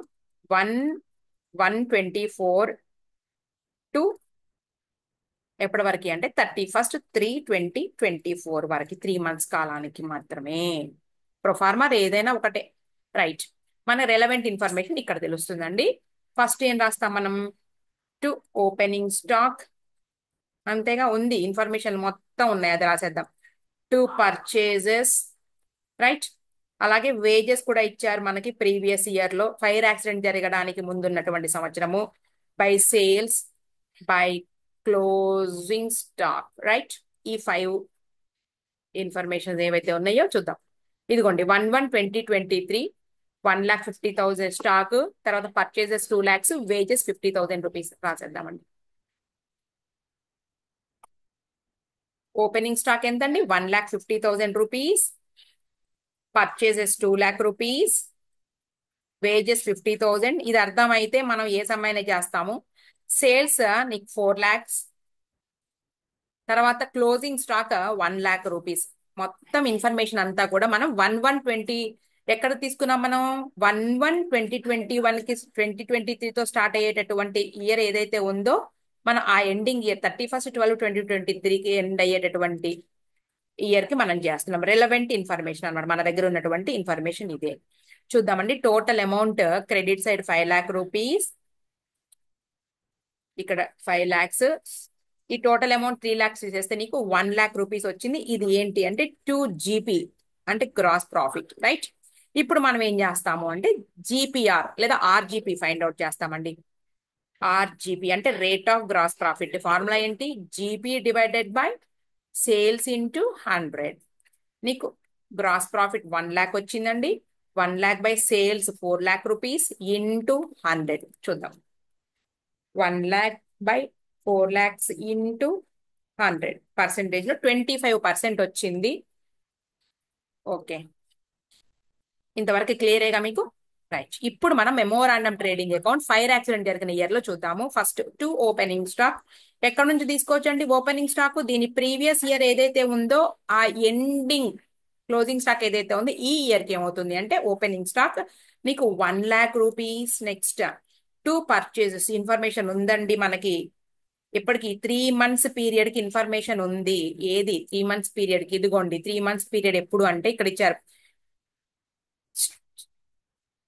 1/1/24 టు ఎప్పటి వరకు అంటే 31/3/2024 వరకు, 3 months కాలానికి మాత్రమే. ప్రొఫార్మర్ ఏదైనా ఒకటే, రైట్. మన రెలవెంట్ ఇన్ఫర్మేషన్ ఇక్కడ తెలుస్తుందండి. ఫస్ట్ ఏం రాస్తాం మనం, టు ఓపెనింగ్ స్టాక్, అంతేగా ఉంది ఇన్ఫర్మేషన్ మొత్తం ఉన్నాయి, అది రాసేద్దాం. To purchases, right. అలాగే వేజెస్ కూడా ఇచ్చారు మనకి ప్రీవియస్ ఇయర్ లో, ఫైర్ యాక్సిడెంట్ జరగడానికి ముందున్నటువంటి సంవత్సరము. By sales, by closing stock, right. ఈ 5 ఇన్ఫర్మేషన్ ఏవైతే ఉన్నాయో చూద్దాం. ఇదిగోండి 1/1/2023 1,50,000 స్టాక్, తర్వాత పర్చేజెస్ 2 lakhs, వేజెస్ 50,000 రూపీస్ రాసేద్దామండి. ఓపెనింగ్ స్టాక్ ఎంతండి, 1,50,000 rupees. Purchases 2 lakh rupees. Wages 50,000. ఇది అర్థమైతే మనం ఏ సమయాన్ని చేస్తాము. సేల్స్ నీకు 4 lakhs, తర్వాత క్లోజింగ్ స్టాక్ 1 lakh రూపీస్. మొత్తం ఇన్ఫర్మేషన్ అంతా కూడా మనం 1/1/20 ఎక్కడ తీసుకున్నాం మనం, 1/1/2021 కి 2023తో స్టార్ట్ అయ్యేటటువంటి ఇయర్ ఏదైతే ఉందో మనం ఆ ఎండింగ్ ఇయర్ 31/12/2023కి ఎండ్ అయ్యేటటువంటి ఇయర్ కి మనం చేస్తున్నాం. రెలవెంట్ ఇన్ఫర్మేషన్ అన్నమాట, మన దగ్గర ఉన్నటువంటి ఇన్ఫర్మేషన్ ఇదే. చూద్దామండి. Total amount credit side 5 lakh rupees, ఇక్కడ 5 lakhs. ఈ టోటల్ అమౌంట్ 3 lakhs చేస్తే నీకు 1 lakh రూపీస్ వచ్చింది. ఇది ఏంటి అంటే 2GP, అంటే గ్రాస్ ప్రాఫిట్, రైట్. ఇప్పుడు మనం ఏం చేస్తాము అంటే GPR లేదా RGP ఫైండ్ అవుట్ చేస్తామండి. ఆర్జిపి అంటే rate of gross profit. Formula ఏంటి, GP divided by sales into 100. నీకు గ్రాస్ ప్రాఫిట్ 1 lakh వచ్చిందండి. 1 lakh by sales 4 lakh rupees into 100. చూద్దాం. 1 lakh by 4 lakhs into 100, percentage లో 25% వచ్చింది. ఓకే, ఇంతవరకు క్లియరేగా మీకు, రైట్. ఇప్పుడు మనం memorandum trading account fire accident జరిగిన ఇయర్ లో చూద్దాము. ఫస్ట్ టు ఓపెనింగ్ స్టాక్ ఎక్కడ నుంచి తీసుకోవచ్చండి ఓపెనింగ్ స్టాక్, దీని ప్రీవియస్ ఇయర్ ఏదైతే ఉందో ఆ ఎండింగ్ క్లోజింగ్ స్టాక్ ఏదైతే ఉందో ఈ ఇయర్ కి ఏమవుతుంది అంటే ఓపెనింగ్ స్టాక్ మీకు 1 lakh rupees. Next two purchases information ఉందండి మనకి. ఇప్పటికి 3 months పీరియడ్ కి ఇన్ఫర్మేషన్ ఉంది. ఏది 3 months పీరియడ్ కి, ఇదిగోండి 3 months పీరియడ్ ఎప్పుడు అంటే ఇక్కడ ఇచ్చారు.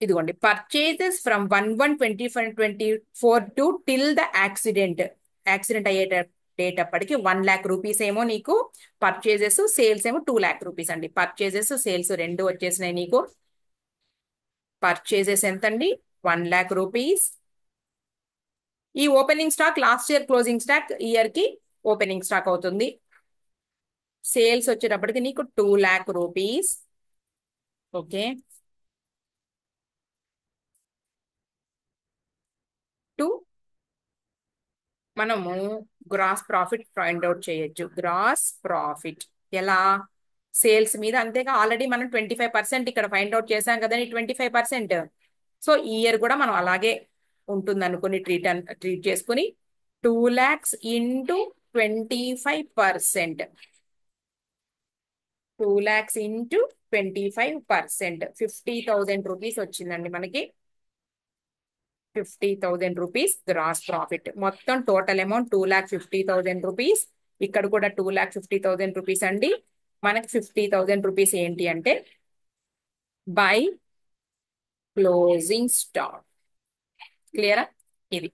ఇదిగోండి purchases from 1/1/2024 to till the accident. Accident అయ్యే డేట్ అప్పటికి 1 lakh రూపీస్ ఏమో నీకు పర్చేజెస్, సేల్స్ ఏమో 2 lakh రూపీస్ అండి. పర్చేజెస్ సేల్స్ రెండు వచ్చేసినాయి నీకు. పర్చేజెస్ ఎంతండి, 1 lakh రూపీస్. ఈ opening stock last year closing stock year కి ఓపెనింగ్ స్టాక్ అవుతుంది. సేల్స్ వచ్చేటప్పటికి నీకు 2 lakh రూపీస్. ఓకే, టు మనము గ్రాస్ ప్రాఫిట్ ఫైండ్ అవుట్ చేయొచ్చు. గ్రాస్ ప్రాఫిట్ ఎలా, సేల్స్ మీద, అంతేగా ఆల్రెడీ మనం 25% ఇక్కడ ఫైండ్ అవుట్ చేసాం కదండి, 25%. సో ఈ ఇయర్ కూడా మనం అలాగే ఉంటుంది అనుకుని ట్రీట్ చేసుకుని 2 lakhs into 25%, 2 lakhs into 25%, 50,000 rupees వచ్చిందండి మనకి. 50,000 రూపీస్ గ్రాస్ ప్రాఫిట్. మొత్తం టోటల్ అమౌంట్ 2,50,000 రూపీస్. ఇక్కడ కూడా 2,50,000 రూపీస్ అండి. మనకి 50,000 రూపీస్ ఏంటి అంటే బై క్లోజింగ్ స్టాక్. క్లియరా, ఇది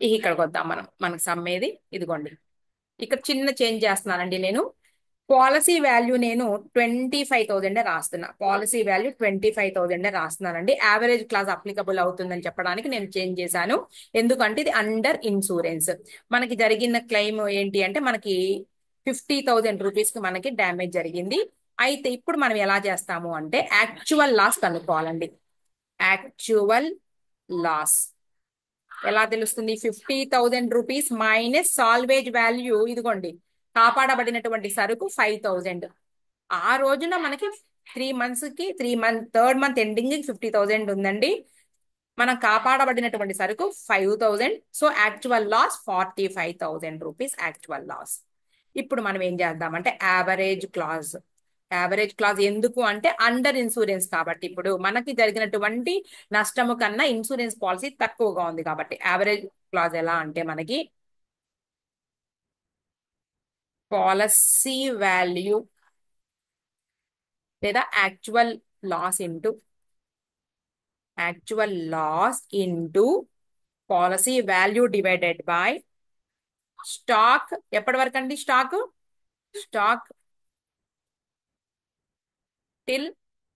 ఇక్కడికి వద్దాం మనకు సమ్మేది ఇదిగోండి. ఇక్కడ చిన్న చేంజ్ చేస్తున్నానండి నేను. పాలసీ వాల్యూ నేను 25,000 రాస్తున్నా. పాలసీ వాల్యూ 25,000 రాస్తున్నానండి. యావరేజ్ క్లాస్ అప్లికబుల్ అవుతుందని చెప్పడానికి నేను చేంజ్ చేశాను. ఎందుకంటే ఇది అండర్ ఇన్సూరెన్స్. మనకి జరిగిన క్లెయిమ్ ఏంటి అంటే మనకి 50,000 రూపీస్ కి మనకి డ్యామేజ్ జరిగింది. అయితే ఇప్పుడు మనం ఎలా చేస్తాము అంటే యాక్చువల్ లాస్ కనుక్కోవాలండి. యాక్చువల్ లాస్ ఎలా తెలుస్తుంది? 50,000 రూపీస్ మైనస్ సాల్వేజ్ వాల్యూ ఇదిగోండి. కాపాడబడినటువంటి సరుకు 5,000. ఆ రోజున మనకి 3 మంత్స్ కి థర్డ్ మంత్ ఎండింగ్ 50,000 ఉందండి. మనం కాపాడబడినటువంటి సరుకు 5,000. So actual loss 45,000 rupees actual loss. ఇప్పుడు మనం ఏం చేద్దామంటే యావరేజ్ క్లాజ్ ఎందుకు అంటే అండర్ ఇన్సూరెన్స్ కాబట్టి ఇప్పుడు మనకి జరిగినటువంటి నష్టము కన్నా ఇన్సూరెన్స్ పాలసీ తక్కువగా ఉంది కాబట్టి యావరేజ్ క్లాజ్ ఎలా అంటే మనకి పాలసీ వాల్యూ లేదా actual loss into policy value divided by stock. ఎప్పటి వరకు అండి? Stock till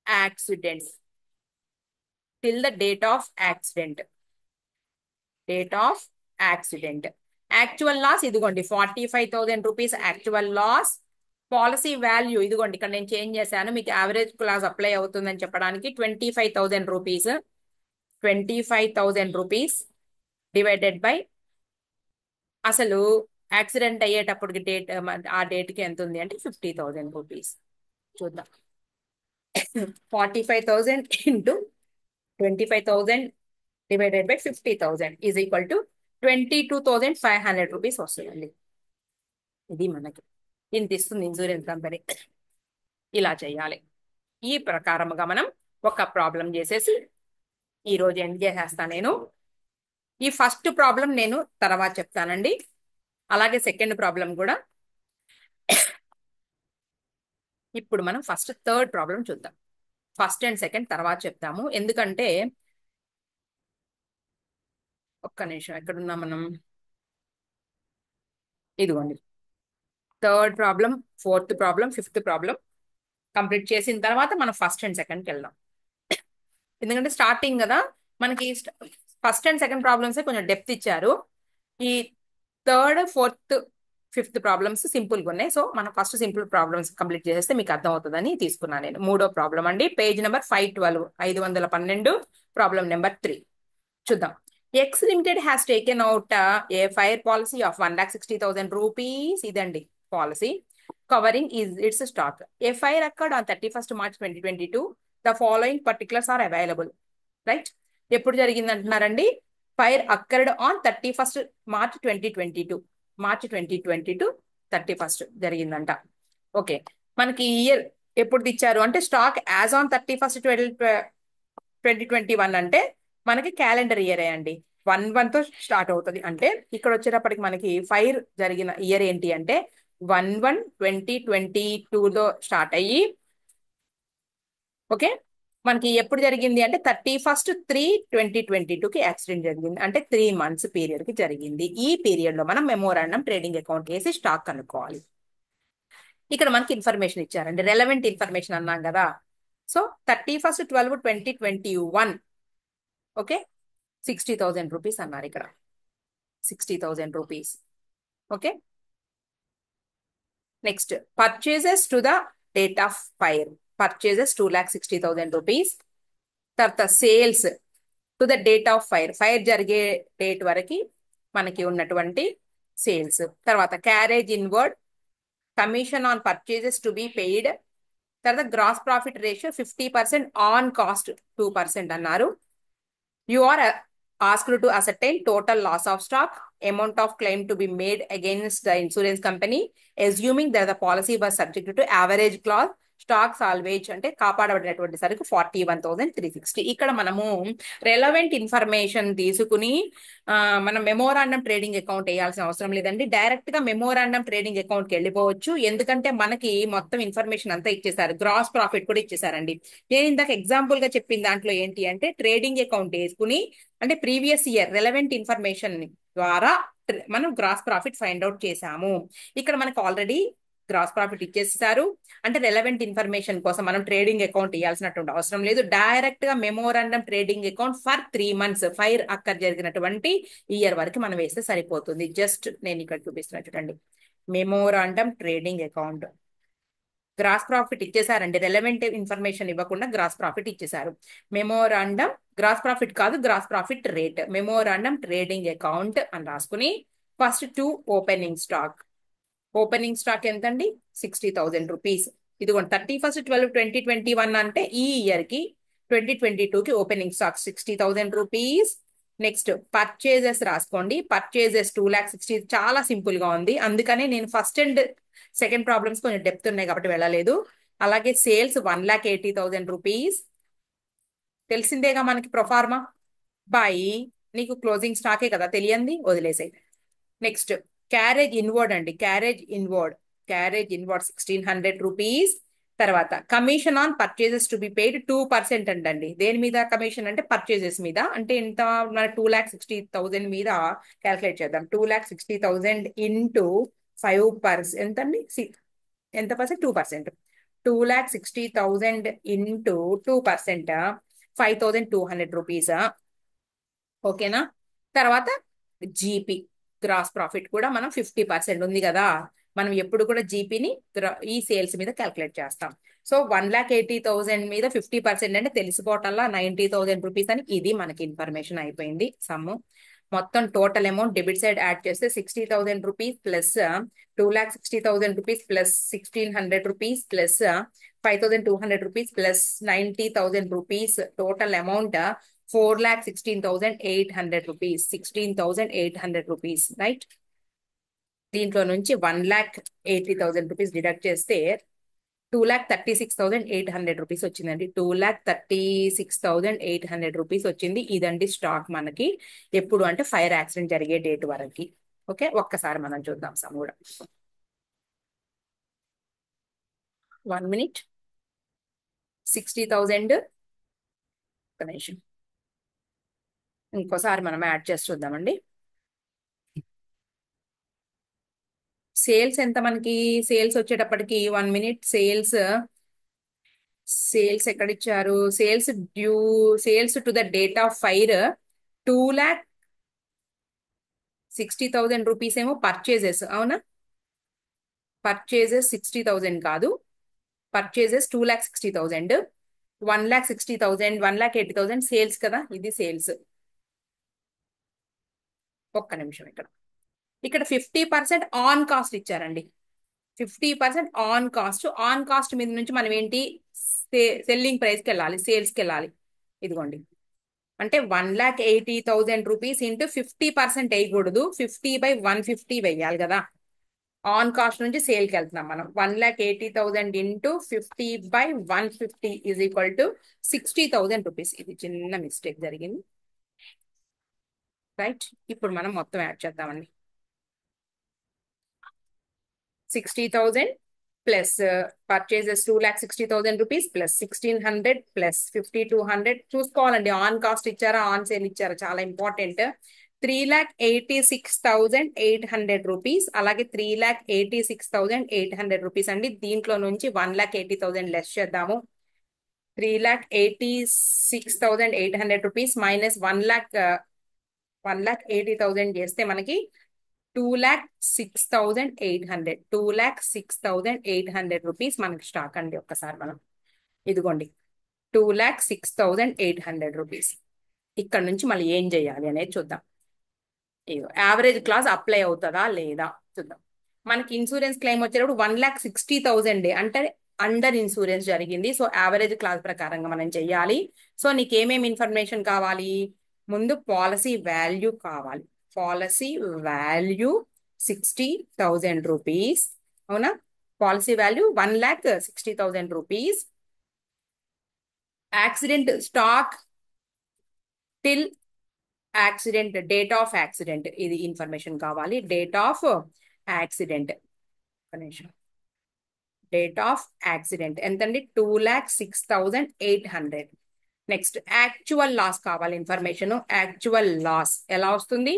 accident, till the date of accident. Actual loss ఇదిగోండి 45,000 rupees actual loss. Policy value ఇదిగోండి ఇక్కడ నేను చేంజ్ చేశాను మీకు యావరేజ్ క్లాస్ అప్లై అవుతుందని చెప్పడానికి 25,000 రూపీస్. 25,000 రూపీస్ డివైడెడ్ బై అసలు యాక్సిడెంట్ అయ్యేటప్పటికి ఆ డేట్కి ఎంత ఉంది అంటే 50,000 రూపీస్. చూద్దాం. 45,000 into 25,000 divided by 50,000 is equal to 22,500 rupees వస్తుందండి. ఇది మనకి ఇంత ఇస్తుంది ఇన్సూరెన్స్ కంపెనీ. ఇలా చేయాలి. ఈ ప్రకారముగా మనం ఒక ప్రాబ్లం చేసేసి ఈ రోజు ఎండ్ చేసేస్తాను నేను. ఈ ఫస్ట్ ప్రాబ్లం నేను తర్వాత చెప్తానండి, అలాగే సెకండ్ ప్రాబ్లం కూడా. ఇప్పుడు మనం ఫస్ట్ థర్డ్ ప్రాబ్లం చూద్దాం. ఫస్ట్ అండ్ సెకండ్ తర్వాత చెప్తాము, ఎందుకంటే ఒక్క నిమిషం ఎక్కడున్నా మనం. ఇదిగోండి third problem, fourth problem, fifth problem complete చేసిన తర్వాత మనం ఫస్ట్ అండ్ సెకండ్కి వెళ్దాం. ఎందుకంటే స్టార్టింగ్ కదా మనకి ఫస్ట్ అండ్ సెకండ్ ప్రాబ్లమ్స్ కొంచెం డెప్త్ ఇచ్చారు. ఈ థర్డ్, ఫోర్త్, ఫిఫ్త్ ప్రాబ్లమ్స్ సింపుల్గా ఉన్నాయి. సో మనం ఫస్ట్ సింపుల్ ప్రాబ్లమ్స్ కంప్లీట్ చేసేస్తే మీకు అర్థం అవుతుందని తీసుకున్నాను నేను. మూడో ప్రాబ్లం అండి, పేజ్ నెంబర్ 512, 512, ప్రాబ్లం నెంబర్ 3 చూద్దాం. X limited has taken out a fire policy of 1,60,000 rupees. ఇదండి policy covering its stock. A fire occurred on 31st March 2022. The following particulars are available. Right. ఎప్పుడు జరిగింది అంటున్నారండి? Fire occurred on 31st March 2022. March 2022 31st జరిగిందంట. Okay, మనకి year ఎప్పుడు ఇచ్చారు అంటే stock as on 31st 2021 అంటే మనకి క్యాలెండర్ ఇయర్ అండి. 1/1 తో స్టార్ట్ అవుతుంది. అంటే ఇక్కడ వచ్చేటప్పటికి మనకి ఫైర్ జరిగిన ఇయర్ ఏంటి అంటే 1/1/2022లో స్టార్ట్ అయ్యి ఓకే మనకి ఎప్పుడు జరిగింది అంటే 31/3/2022కి యాక్సిడెంట్ జరిగింది. అంటే 3 months పీరియడ్ కి జరిగింది. ఈ పీరియడ్ లో మనం మెమోరాండం ట్రేడింగ్ అకౌంట్ వేసి స్టాక్ కనుక్కోవాలి. ఇక్కడ మనకి ఇన్ఫర్మేషన్ ఇచ్చారండి, రెలవెంట్ ఇన్ఫర్మేషన్ అన్నాం కదా. సో 31/12/2021 ఓకే 60,000 రూపీస్ అన్నారు ఇక్కడ. 60,000 rupees. Okay, next purchases to the date of fire. Purchases 2,60,000 rupees. తర్వాత sales to the date of fire, fire జరిగే డేట్ వరకు మనకి ఉన్నటువంటి సేల్స్. తర్వాత carriage inward, commission on purchases to be paid. తర్వాత gross profit ratio 50%, on cost 2% అన్నారు. You are asked to ascertain total loss of stock, amount of claim to be made against the insurance company, assuming that the policy was subject to average clause, stock salvage అంటే కాపాడబడినటువంటి సరుకు 41,360. ఇక్కడ మనము relevant information తీసుకుని మనం memorandum trading account వేయాల్సిన అవసరం లేదండి. Direct గా మెమోరాండం ట్రేడింగ్ అకౌంట్ కి వెళ్ళిపోవచ్చు. ఎందుకంటే మనకి మొత్తం ఇన్ఫర్మేషన్ అంతా ఇచ్చేసారు, గ్రాస్ ప్రాఫిట్ కూడా ఇచ్చేసారండి. నేను ఇందాక ఎగ్జాంపుల్ గా చెప్పిన దాంట్లో ఏంటి అంటే ట్రేడింగ్ అకౌంట్ వేసుకుని అంటే ప్రీవియస్ ఇయర్ రెలవెంట్ ఇన్ఫర్మేషన్ ద్వారా మనం గ్రాస్ ప్రాఫిట్ ఫైండ్ అవుట్ చేసాము. ఇక్కడ మనకు ఆల్రెడీ గ్రాస్ ప్రాఫిట్ ఇచ్చేస్తారు. అంటే రెలవెంట్ ఇన్ఫర్మేషన్ కోసం మనం ట్రేడింగ్ అకౌంట్ ఇవ్వాల్సినటువంటి అవసరం లేదు. డైరెక్ట్ గా memorandum trading account for 3 months fire occur జరిగినటువంటి ఇయర్ వరకు మనం వేస్తే సరిపోతుంది. జస్ట్ నేను ఇక్కడ చూపిస్తున్నా చూడండి, memorandum trading account gross profit ఇచ్చేసారండి. రెలవెంట్ ఇన్ఫర్మేషన్ ఇవ్వకుండా గ్రాస్ ప్రాఫిట్ ఇచ్చేసారు. మెమోరాండం గ్రాస్ ప్రాఫిట్ కాదు, gross profit rate, memorandum trading account అని రాసుకుని first to opening stock. Opening stock ఎంతండి? 60,000 రూపీస్. ఇదిగోండి 31/12/2021 అంటే ఈ ఇయర్ కి 2022కి opening stock 60,000 rupees. Next purchases రాసుకోండి. పర్చేజెస్ 2,60,000. చాలా సింపుల్ గా ఉంది, అందుకనే నేను ఫస్ట్ అండ్ సెకండ్ ప్రాబ్లమ్స్ కొంచెం డెప్త్ ఉన్నాయి కాబట్టి వెళ్ళలేదు. అలాగే సేల్స్ 1,80,000 రూపీస్. తెలిసిందేగా మనకి ప్రొఫార్మా బై, నీకు క్లోజింగ్ స్టాకే కదా తెలియంది, వదిలేసాయి. నెక్స్ట్ క్యారేజ్ ఇన్వర్డ్ అండి, క్యారేజ్ ఇన్వర్డ్ 1,600 రూపీస్. తర్వాత commission on purchases to be paid 2% అండి. దేని మీద కమిషన్ అంటే పర్చేజెస్ మీద. అంటే ఎంత, మన 2,60,000 మీద క్యాల్కులేట్ చేద్దాం. 2,60,000 ఇంటూ 5% ఎంతండి, ఎంత పర్సెంట్? 2%. 2,60,000 into 2% 5,200 rupees. ఓకేనా? తర్వాత జీపీ గ్రాస్ ప్రాఫిట్ కూడా మనం 50% ఉంది కదా, మనం ఎప్పుడు కూడా జీపీని ఈ సేల్స్ మీద క్యాల్కులేట్ చేస్తాం. సో 1,80,000 మీద 50% అంటే తెలిసిపోవటల్లా 90,000 రూపీస్ అని. ఇది మనకి ఇన్ఫర్మేషన్ అయిపోయింది. సమ్ మొత్తం total amount debit side add చేస్తే 60,000 rupees plus 2,60,000 rupees plus 1,600 rupees plus 5,200 rupees plus 90,000 rupees total amount 4,16,800 rupees. 16,800 rupees, right? దీంట్లో నుంచి 1,80,000 రూపీస్ డిడక్ట్ చేస్తే 2,36,800 రూపీస్ వచ్చిందండి. 2,36,800 రూపీస్ వచ్చింది. ఇదండి స్టాక్ మనకి ఎప్పుడు అంటే ఫైర్ యాక్సిడెంట్ జరిగే డేట్ వరకు. ఓకే, ఒక్కసారి మనం చూద్దాం సమ్ కూడా. 1 minute. 60,000 నిమిషం ఇంకోసారి మనం యాడ్ చేసి చూద్దామండి. సేల్స్ ఎంత మనకి? సేల్స్ వచ్చేటప్పటికి 1 minute. సేల్స్ ఎక్కడ ఇచ్చారు? Sales to the date of fire 2,60,000 rupees ఏమో పర్చేజెస్. అవునా? పర్చేజెస్ 60,000 కాదు, పర్చేజెస్ 2,60,000. 1,60,000 1,80,000 సేల్స్ కదా, ఇది సేల్స్. ఒక్క నిమిషం, ఇక్కడ 50% ఆన్ కాస్ట్ ఇచ్చారండి. 50% ఆన్ కాస్ట్ మీద నుంచి మనం ఏంటి, సెల్లింగ్ ప్రైస్కి వెళ్ళాలి, సేల్స్కి వెళ్ళాలి. ఇదిగోండి, అంటే 1,80,000 రూపీస్ ఇంటూ 50% వేయకూడదు, 50/150 వేయాలి కదా. ఆన్ కాస్ట్ నుంచి సేల్కి వెళ్తున్నాం మనం. 1,80,000 into 50/150 is equal to 60,000 rupees. ఇది చిన్న మిస్టేక్ జరిగింది, రైట్? ఇప్పుడు మనం మొత్తం యాడ్ చేద్దామండి. 60,000 plus purchases 2,60,000 rupees plus 1,600 plus 5,200 చూసుకోవాలండి. ఆన్ కాస్ట్ ఇచ్చారా, ఆన్ సేల్ ఇచ్చారా, చాలా ఇంపార్టెంట్. 3,86,800 రూపీస్, అలాగే 3,86,800 రూపీస్ అండి. దీంట్లో నుంచి 1,80,000 లెస్ చేద్దాము. 3,86,800 రూపీస్ మైనస్ 1,80,000 చేస్తే మనకి 2,06,800. 2,06,800 రూపీస్ మనకి స్టాక్ అండి. ఒక్కసారి మనం ఇదిగోండి 2,06,800 రూపీస్. ఇక్కడ నుంచి మళ్ళీ ఏం చేయాలి అనేది చూద్దాం. యావరేజ్ క్లాస్ అప్లై అవుతుందా లేదా చూద్దాం. మనకి ఇన్సూరెన్స్ క్లెయిమ్ వచ్చేటప్పుడు 1,60,000 అంటే అండర్ ఇన్సూరెన్స్ జరిగింది. సో యావరేజ్ క్లాస్ ప్రకారంగా మనం చెయ్యాలి. సో నీకేమేమి ఇన్ఫర్మేషన్ కావాలి? ముందు పాలసీ వాల్యూ కావాలి. పాలసీ వాల్యూ 60,000 రూపీస్, అవునా? Policy value 1,60,000 rupees. Accident stock till accident, date of accident, ఇది ఇన్ఫర్మేషన్ కావాలి. Date of accident, date of accident ఎంతండి? 2,06,800. నెక్స్ట్ యాక్చువల్ లాస్ కావాలి ఇన్ఫర్మేషన్. యాక్చువల్ లాస్ ఎలా వస్తుంది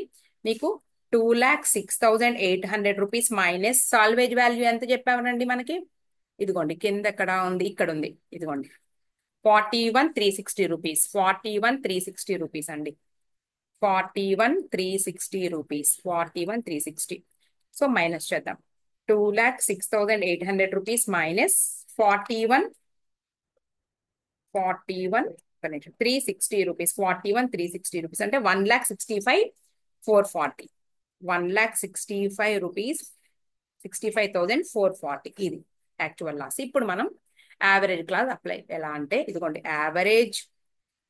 మీకు? 2,06,800 రూపీస్ మైనస్ సాల్వేజ్ వాల్యూ ఎంత చెప్పామనండి మనకి? ఇదిగోండి కింద ఎక్కడ ఉంది? ఇక్కడ ఉంది. ఇదిగోండి 41,360 రూపీస్. 41,360 రూపీస్ అండి. 41,360 రూపీస్. 41,360. సో మైనస్ చేద్దాం. 2,06,800 రూపీస్ మైనస్ 360 రూపీస్. 41,360 రూపీస్ అంటే 1,65,440. 1,65,000 రూపీస్, 65,440. ఇది యాక్చువల్ లాస్. ఇప్పుడు మనం యావరేజ్ క్లాస్ అప్లై ఎలా అంటే ఇదిగోండి, average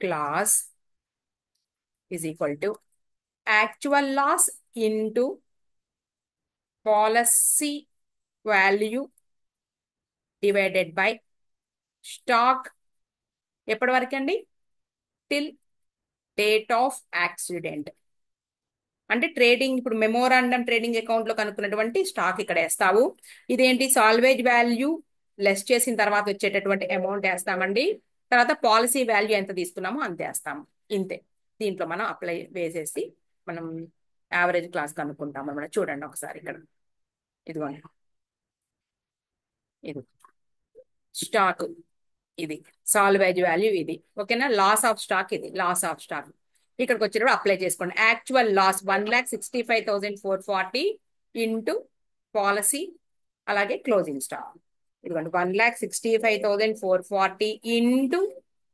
class is equal to actual loss into policy value divided by stock. ఎప్పటి వరకు అండి? Till date of accident. అంటే ట్రేడింగ్, ఇప్పుడు మెమోరాండం ట్రేడింగ్ అకౌంట్ లో కనుక్కున్నటువంటి స్టాక్ ఇక్కడ వేస్తావు. ఇదేంటి? సాల్వేజ్ వాల్యూ లెస్ చేసిన తర్వాత వచ్చేటటువంటి అమౌంట్ వేస్తామండి. తర్వాత పాలసీ వాల్యూ ఎంత తీసుకున్నామో అంతే వేస్తాము. ఇంతే. దీంట్లో మనం అప్లై వేసేసి మనం యావరేజ్ క్లాస్ కనుక్కుంటాం అన్నమాట. చూడండి ఒకసారి ఇక్కడ. ఇదిగోండి, ఇది స్టాక్, ఇది సాల్వేజ్ వాల్యూ, ఇది ఓకేనా. లాస్ ఆఫ్ స్టాక్, ఇది లాస్ ఆఫ్ స్టాక్. ఇక్కడికి వచ్చేటప్పుడు అప్లై చేసుకోండి. యాక్చువల్ లాస్ 1,65,440 ఇంటూ పాలసీ, అలాగే క్లోజింగ్ స్టాక్. ఇదిగోండి 1,65,440 ఇంటూ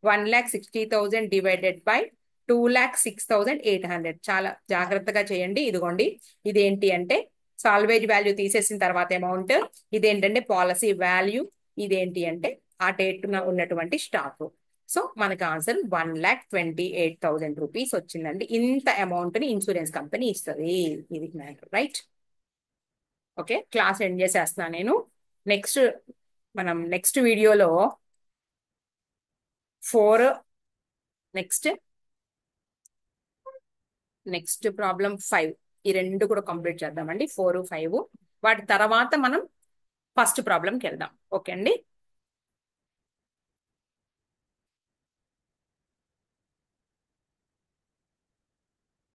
1,60,000 డివైడెడ్ బై 2,06,800. చాలా జాగ్రత్తగా చేయండి. ఇదిగోండి ఇదేంటి అంటే సాల్వేజ్ వాల్యూ తీసేసిన తర్వాత అమౌంట్, ఇదేంటంటే పాలసీ వాల్యూ, ఇదేంటి అంటే ఆ డేట్ ఉన్నటువంటి స్టాక్. సో మనకు ఆన్సర్ 1,28,000 రూపీస్ వచ్చిందండి. ఇంత అమౌంట్ ని ఇన్సూరెన్స్ కంపెనీ ఇస్తుంది. ఇది matter, right? Okay, class end చేసేస్తున్నాను నేను. నెక్స్ట్ మనం నెక్స్ట్ వీడియోలో 4, నెక్స్ట్ ప్రాబ్లం 5, ఈ రెండు కూడా కంప్లీట్ చేద్దామండి. 4, 5. వాటి తర్వాత మనం ఫస్ట్ ప్రాబ్లంకి వెళ్దాం. ఓకే అండి.